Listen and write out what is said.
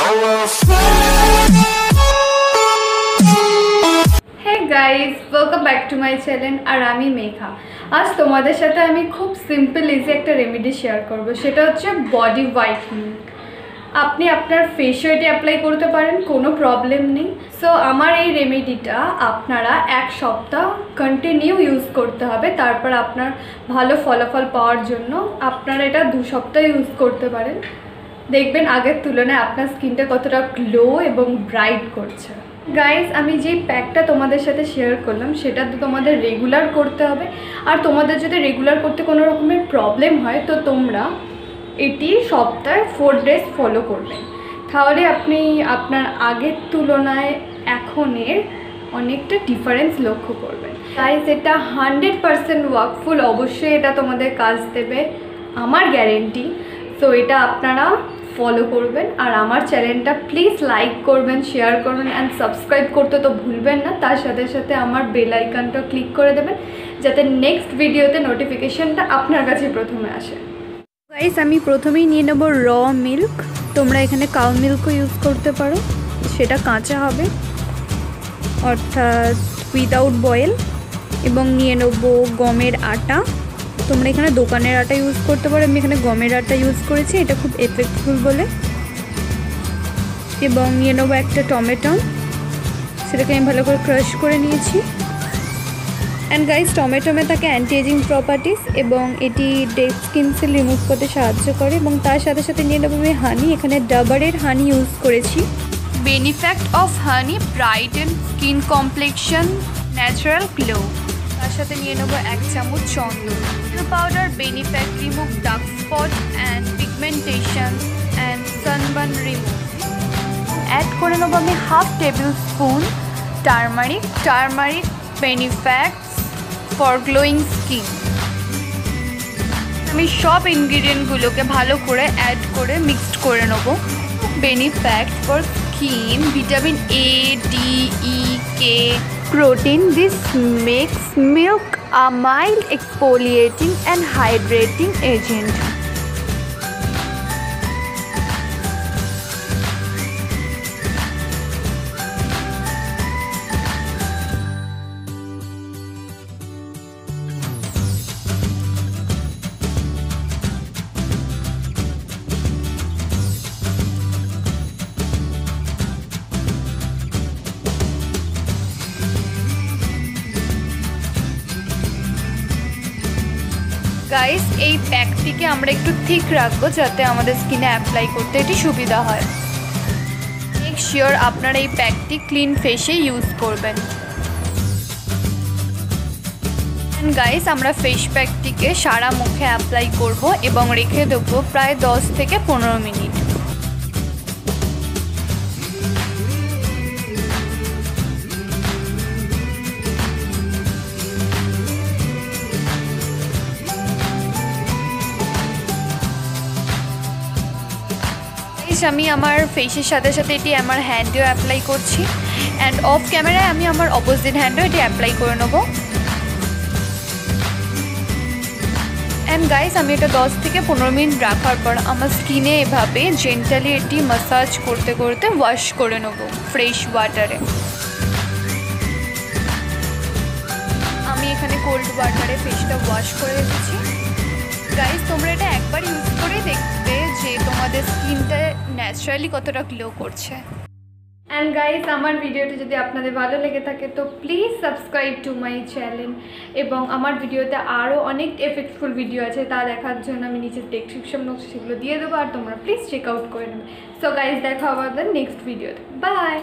Hey guys, welcome back to my channel আর আমি মেঘা। আজ তোমাদের সাথে আমি খুব সিম্পল ইজি একটা রেমেডি শেয়ার করব, সেটা হচ্ছে বডি হোয়াইটনিং। আপনি আপনার ফেসে এটি অ্যাপ্লাই করতে পারেন, কোনো প্রবলেম নেই। সো আমার এই রেমেডিটা আপনারা এক সপ্তাহ কন্টিনিউ ইউজ করতে হবে, তারপর আপনার ভালো ফলাফল পাওয়ার জন্য আপনারা এটা 2 সপ্তাহ ইউজ করতে পারেন। দেখবেন আগের তুলনায় আপনার স্কিনটা কতটা গ্লো এবং ব্রাইট করছে। গাইস, আমি যে প্যাকটা তোমাদের সাথে শেয়ার করলাম সেটা তো তোমাদের রেগুলার করতে হবে। আর তোমাদের যদি রেগুলার করতে কোনো রকমের প্রবলেম হয় তো তোমরা এটি সপ্তাহে 4 ডেজ ফলো করবেন, তাহলে আপনি আপনার আগের তুলনায় এখনের অনেকটা ডিফারেন্স লক্ষ্য করবেন। গাইস, এটা 100% ওয়ার্কফুল, অবশ্যই এটা তোমাদের কাজ দেবে, আমার গ্যারেন্টি। সো এটা আপনারা ফলো করবেন। আর আমার চ্যানেলটা প্লিজ লাইক করবেন, শেয়ার করবেন অ্যান্ড সাবস্ক্রাইব করতে তো ভুলবেন না। তার সাথে সাথে আমার বেল আইকনটা ক্লিক করে দেবেন, যাতে নেক্সট ভিডিওতে নোটিফিকেশনটা আপনার কাছে প্রথমে আসে। গাইস, আমি প্রথমেই নিয়ে নেব র মিল্ক। তোমরা এখানে কাউ মিল্কও ইউজ করতে পারো, সেটা কাঁচা হবে অর্থাৎ উইদাউট বয়েল। এবং নিয়ে নেব গমের আটা। তোমরা এখানে দোকানের আটা ইউজ করতে পারো, আমি এখানে গমের আটা ইউজ করেছি, এটা খুব এফেক্টফুল বলে। এবং নিয়ে নেবো একটা টমেটো, সেটাকে আমি ভালো করে ক্রাশ করে নিয়েছি। অ্যান্ড গাইস, টমেটোমে থাকে অ্যান্টি এজিং প্রপার্টিস এবং এটি ডেড স্কিন সেল রিমুভ করতে সাহায্য করে। এবং তার সাথে সাথে নিয়ে নেবো আমি হানি, এখানে ডাবরের হানি ইউজ করেছি। Benefit of honey brighten skin complexion, natural glow. তার সাথে নিয়ে নেবো 1 চামচ চন্দন powder. Benefit remove dark spot and pigmentation and sunburn remove. Add করে নেবো আমি 1/2 table spoon turmeric benefits for glowing skin. আমি সব ইনগ্রিডিয়েন্টগুলোকে ভালো করে অ্যাড করে মিক্সড করে নেবো। Benefit for skin, vitamin A, D, E, K, protein. This makes milk a mild exfoliating and hydrating agent. Guys, এই প্যাকটিকে আমরা একটু থিক রাখবো যাতে আমাদের স্কিনে অ্যাপ্লাই করতে এটি সুবিধা হয়। মেক শিওর আপনারা এই প্যাকটি ক্লিন ফেসে ইউজ করবেন। গাইস, আমরা ফেস প্যাকটিকে সারা মুখে অ্যাপ্লাই করব এবং রেখে দেবো প্রায় 10 থেকে 15 মিনিট। আমি আমার ফেসের সাথে সাথে এটি আমার হ্যান্ডেও অ্যাপ্লাই করছি অ্যান্ড অফ ক্যামেরায় আমি আমার অপোজিট হ্যান্ডেও এটি অ্যাপ্লাই করে নেব। অ্যান্ড গাইস, আমি এটা 10 থেকে 15 মিনিট রাখার পর আমার স্কিনে এভাবে জেন্টালি এটি ম্যাসাজ করতে করতে ওয়াশ করে নেব ফ্রেশ ওয়াটারে। আমি এখানে কোল্ড ওয়াটারে ফেসটা ওয়াশ করে রেখেছি। গাইস, তোমরা এটা একবার ইউজ করে দেখবে যে তোমাদের স্কিনটা ন্যাচারালি কতটা গ্লো করছে। অ্যান্ড গাইস, আমার ভিডিওটি যদি আপনাদের ভালো লেগে থাকে তো please subscribe to my channel. এবং আমার ভিডিওতে আরও অনেক এফেক্টফুল ভিডিও আছে, তা দেখার জন্য আমি নিচে ডেসক্রিপশন বক্সে সেগুলো দিয়ে দেবো, আর তোমরা প্লিজ চেক আউট করে নেবে। সো গাইস, দেখা হবে নেক্সট ভিডিওতে। বাই।